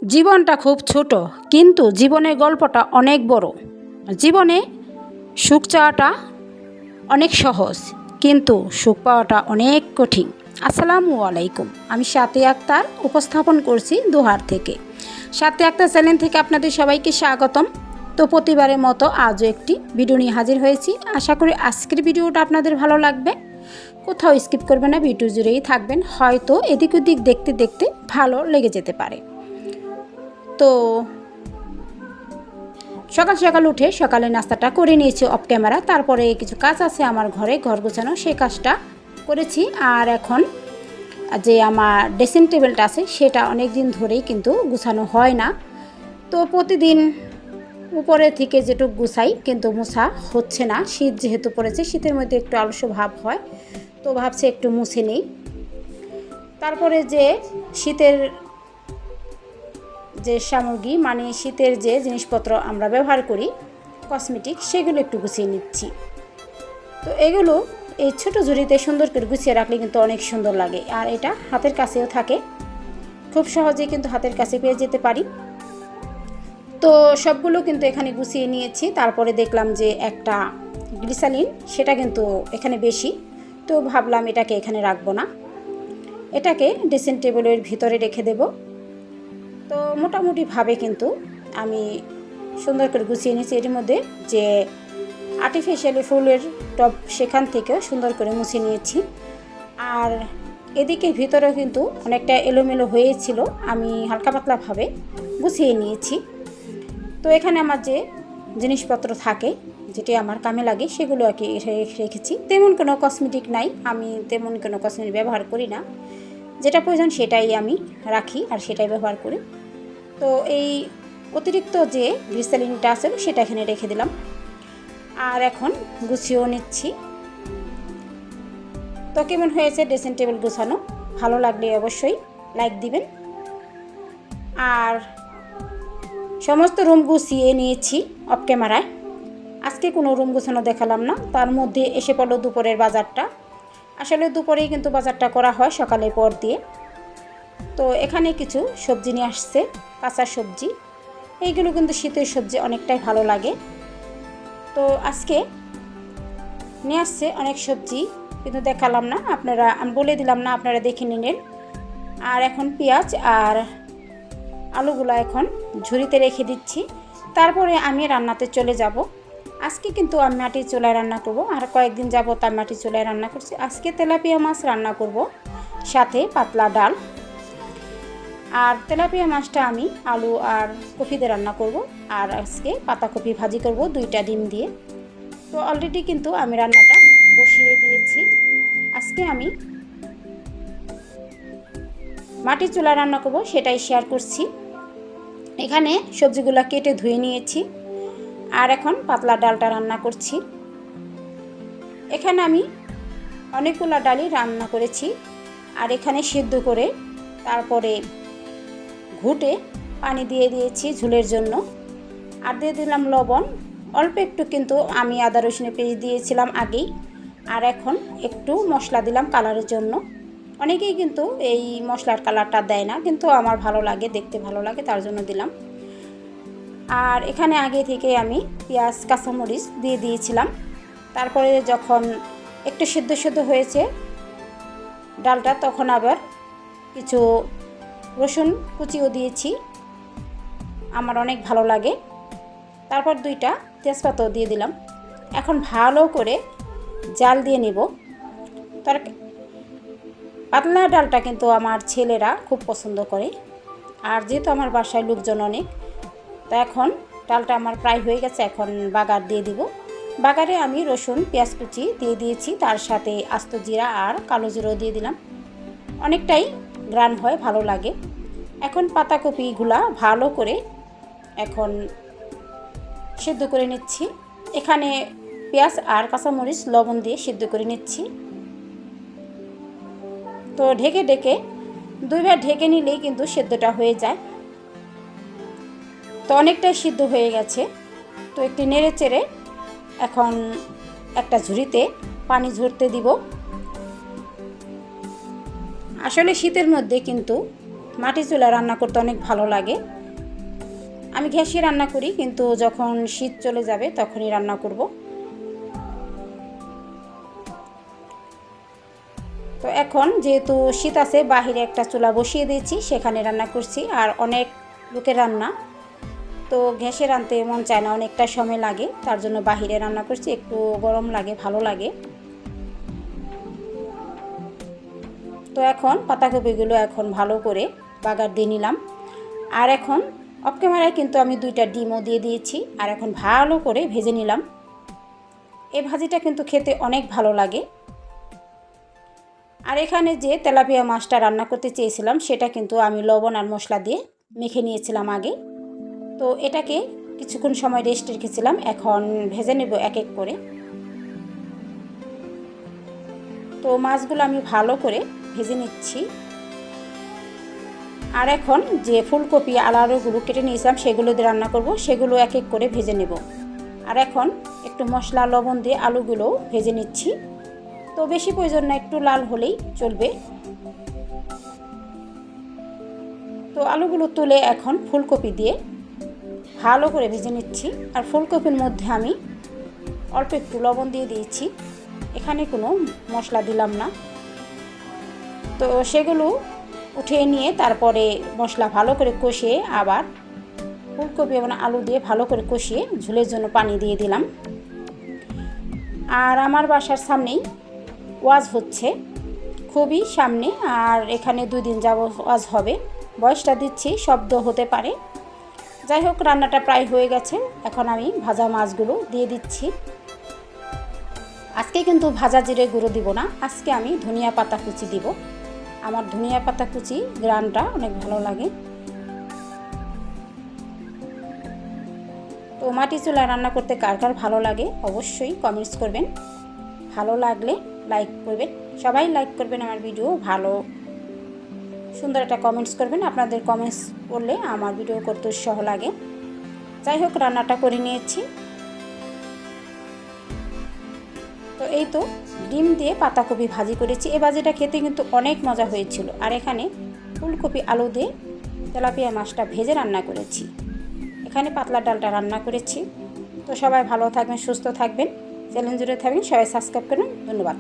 জীবনটা খুব ছোট, কিন্তু জীবনের গল্পটা অনেক বড়। জীবনে সুখ চাওয়াটা অনেক সহজ, কিন্তু সুখ পাওয়াটা অনেক কঠিন। আসসালামু আলাইকুম, আমি সাথী আক্তার উপস্থাপন করছি দোহার থেকে। সাথী আক্তার চ্যানেল থেকে আপনাদের সবাইকে স্বাগতম। তো প্রতিবারের মতো আজও একটি ভিডিও নিয়ে হাজির হয়েছি। আশা করি আজকের ভিডিওটা আপনাদের ভালো লাগবে। কোথাও স্কিপ করবেন না, ভিডিও জুড়েই থাকবেন। হয়তো এদিক ওদিক দেখতে দেখতে ভালো লেগে যেতে পারে। তো সকাল সকাল উঠে সকালে নাস্তাটা করে নিয়েছি অফ ক্যামেরা। তারপরে কিছু কাজ আছে আমার ঘরে, ঘর গোছানো, সেই কাজটা করেছি। আর এখন যে আমার ড্রেসিং টেবিলটা আছে সেটা অনেক দিন ধরেই কিন্তু গুছানো হয় না। তো প্রতিদিন উপরে থেকে যেটুকু গুছাই, কিন্তু মোছা হচ্ছে না। শীত যেহেতু পড়েছে, শীতের মধ্যে একটু আলস্য ভাব হয়, তো ভাবছি একটু মুছে নিই। তারপরে যে শীতের যে সামগ্রী, মানে শীতের যে জিনিসপত্র আমরা ব্যবহার করি, কসমেটিক, সেগুলো একটু গুছিয়ে নিচ্ছি। তো এগুলো এই ছোটো ঝুড়িতে সুন্দর করে গুছিয়ে রাখলে কিন্তু অনেক সুন্দর লাগে। আর এটা হাতের কাছেও থাকে, খুব সহজেই কিন্তু হাতের কাছে পেয়ে যেতে পারি। তো সবগুলো কিন্তু এখানে গুছিয়ে নিয়েছি। তারপরে দেখলাম যে একটা গ্লিসারিন, সেটা কিন্তু এখানে বেশি, তো ভাবলাম এটাকে এখানে রাখবো না, এটাকে ড্রেসিং টেবিলের ভিতরে রেখে দেব। তো মোটামুটিভাবে কিন্তু আমি সুন্দর করে গুছিয়ে নিয়েছি। এর মধ্যে যে আর্টিফিশিয়ালি ফুলের টব, সেখান থেকেও সুন্দর করে মুছে নিয়েছি। আর এদিকে ভিতরেও কিন্তু অনেকটা এলোমেলো হয়েছিল, আমি হালকা পাতলাভাবে গুছিয়ে নিয়েছি। তো এখানে আমার যে জিনিসপত্র থাকে, যেটি আমার কামে লাগে, সেগুলো আর কি রেখেছি। তেমন কোনো কসমেটিক নাই, আমি তেমন কোনো কসমেটিক ব্যবহার করি না। যেটা প্রয়োজন সেটাই আমি রাখি আর সেটাই ব্যবহার করি। তো এই অতিরিক্ত যে গ্লিসারিনটা আছে সেটা এখানে রেখে দিলাম। আর এখন গুছিয়েও নিচ্ছি। তো কেমন হয়েছে ড্রেসিং টেবিল গুছানো? ভালো লাগলে অবশ্যই লাইক দিবেন। আর সমস্ত রুম গুছিয়ে নিয়েছি অফ ক্যামেরায়। আজকে কোনো রুম গুছানো দেখালাম না। তার মধ্যে এসে পড়লো দুপুরের বাজারটা। আসলে দুপুরেই কিন্তু বাজারটা করা হয় সকালের পর দিয়ে। তো এখানে কিছু সবজি নিয়ে আসছে, কাঁচা সবজি। এইগুলো কিন্তু শীতের সবজি, অনেকটাই ভালো লাগে। তো আজকে নিয়ে আসছে অনেক সবজি, কিন্তু দেখালাম না, আমি বলে দিলাম না, আপনারা দেখে নিলেন। আর এখন পেঁয়াজ আর আলুগুলো এখন ঝুড়িতে রেখে দিচ্ছি। তারপরে আমি রান্নাতে চলে যাব। আজকে কিন্তু আমি মাটির চুলায় রান্না করব। আর কয়েকদিন যাব তার মাটির চুলায় রান্না করছি। আজকে তেলাপিয়া মাছ রান্না করব, সাথে পাতলা ডাল। আর তেলাপিয়া মাছটা আমি আলু আর কপি দিয়ে রান্না করব। আর আজকে পাতাকপি ভাজি করব 2টা ডিম দিয়ে। তো অলরেডি কিন্তু আমি রান্নাটা বসিয়ে দিয়েছি। আজকে আমি মাটির চুলা রান্না করব, সেটাই শেয়ার করছি। এখানে সবজিগুলো কেটে ধুয়ে নিয়েছি। আর এখন পাতলা ডালটা রান্না করছি। এখানে আমি অনেকগুলো ডালই রান্না করেছি। আর এখানে সিদ্ধ করে তারপরে ঘুটে পানি দিয়ে দিয়েছি ঝোলের জন্য। আর দিয়ে দিলাম লবণ অল্প একটু, কিন্তু আমি আদা রসুনের পেস্ট দিয়েছিলাম আগেই। আর এখন একটু মশলা দিলাম কালারের জন্য। অনেকেই কিন্তু এই মশলার কালারটা দেয় না, কিন্তু আমার ভালো লাগে, দেখতে ভালো লাগে, তার জন্য দিলাম। আর এখানে আগে থেকে আমি পেঁয়াজ কাঁচামরিচ দিয়ে দিয়েছিলাম। তারপরে যখন একটু সিদ্ধ হয়েছে ডালটা, তখন আবার কিছু রসুন কুচিও দিয়েছি, আমার অনেক ভালো লাগে। তারপর 2টা তেজপাতাও দিয়ে দিলাম। এখন ভালো করে জাল দিয়ে নেব। তার পাতলা ডালটা কিন্তু আমার ছেলেরা খুব পছন্দ করে। আর যেহেতু আমার বাসায় লোকজন অনেক, তো এখন ডালটা আমার প্রায় হয়ে গেছে। এখন বাগার দিয়ে দিব। বাগারে আমি রসুন পেঁয়াজ কুচি দিয়ে দিয়েছি, তার সাথে আস্ত জিরা আর কালো জিরাও দিয়ে দিলাম। অনেকটাই গ্রান হয়, ভালো লাগে। এখন পাতাকপিগুলা ভালো করে এখন সিদ্ধ করে নিচ্ছি। এখানে পেঁয়াজ আর কাঁচামরিচ লবণ দিয়ে সিদ্ধ করে নিচ্ছি। তো ঢেকে 2বার ঢেকে নিলেই কিন্তু সিদ্ধটা হয়ে যায়। তো অনেকটাই সিদ্ধ হয়ে গেছে। তো একটু নেড়ে চেড়ে এখন একটা ঝুড়িতে পানি ঝরতে দিব। আসলে শীতের মধ্যে কিন্তু মাটির চুলায় রান্না করতে অনেক ভালো লাগে। আমি গ্যাসে রান্না করি, কিন্তু যখন শীত চলে যাবে তখনই রান্না করব। তো এখন যেহেতু শীত আছে, বাহিরে একটা চুলা বসিয়ে দিয়েছি, সেখানে রান্না করছি। আর অনেক লোকের রান্না, তো গ্যাসে রাঁধতে মন চায় না, অনেকটা সময় লাগে, তার জন্য বাহিরে রান্না করছি। একটু গরম লাগে, ভালো লাগে। তো এখন পাতাকপিগুলো এখন ভালো করে বাগার দিয়ে নিলাম। আর এখন অফ ক্যামেরায় কিন্তু আমি 2টা ডিমও দিয়ে দিয়েছি। আর এখন ভালো করে ভেজে নিলাম। এই ভাজিটা কিন্তু খেতে অনেক ভালো লাগে। আর এখানে যে তেলাপিয়া মাছটা রান্না করতে চেয়েছিলাম, সেটা কিন্তু আমি লবণ আর মশলা দিয়ে মেখে নিয়েছিলাম আগে। তো এটাকে কিছুক্ষণ সময় রেস্ট রেখেছিলাম, এখন ভেজে নেব এক এক করে। তো মাছগুলো আমি ভালো করে ভেজে নিচ্ছি। আর এখন যে ফুলকপি আর আলুগুলো কেটে নিয়েছিলাম, সেগুলো দিয়ে রান্না করব, সেগুলো এক এক করে ভেজে নেব। আর এখন একটু মশলা লবণ দিয়ে আলুগুলো ভেজে নিচ্ছি। তো বেশি প্রয়োজন না, একটু লাল হলেই চলবে। তো আলুগুলো তুলে এখন ফুলকপি দিয়ে ভালো করে ভেজে নিচ্ছি। আর ফুলকপির মধ্যে আমি অল্প একটু লবণ দিয়ে দিয়েছি, এখানে কোনো মশলা দিলাম না। তো সেগুলো উঠিয়ে নিয়ে তারপরে মশলা ভালো করে কষিয়ে আবার ফুলকপি এবং আলু দিয়ে ভালো করে কষিয়ে ঝোলের জন্য পানি দিয়ে দিলাম। আর আমার বাসার সামনেই ওয়াজ হচ্ছে, খুবই সামনে। আর এখানে 2 দিন যাব ওয়াজ হবে। বয়সটা দিচ্ছি, শব্দ হতে পারে। যাই হোক, রান্নাটা প্রায় হয়ে গেছে। এখন আমি ভাজা মাছগুলো দিয়ে দিচ্ছি। আজকে কিন্তু ভাজা জিরে গুঁড়ো দিব না, আজকে আমি ধনিয়া পাতা কুচি দিব। আমার ধনিয়া পাতা কুচি গ্রানটা অনেক ভালো লাগে। তো মাটি চুলায় রান্না করতে কার কার ভালো লাগে অবশ্যই কমেন্টস করবেন। ভালো লাগলে লাইক করবেন, সবাই লাইক করবেন আমার ভিডিও। ভালো সুন্দর একটা কমেন্টস করবেন, আপনাদের কমেন্টস করলে আমার ভিডিও করতে উৎসাহ লাগে। যাই হোক, রান্নাটা করে নিয়েছি। তো এই তো ডিম দিয়ে পাতাকপি ভাজি করেছি। এই ভাজিটা খেতে কিন্তু অনেক মজা হয়েছিল। আর এখানে ফুলকপি আলু দিয়ে তেলাপিয়া মাছটা ভেজে রান্না করেছি। এখানে পাতলা ডালটা রান্না করেছি। তো সবাই ভালো থাকবেন, সুস্থ থাকবেন, চ্যালেঞ্জ জুড়ে থাকবেন, সবাই সাবস্ক্রাইব করবেন। ধন্যবাদ।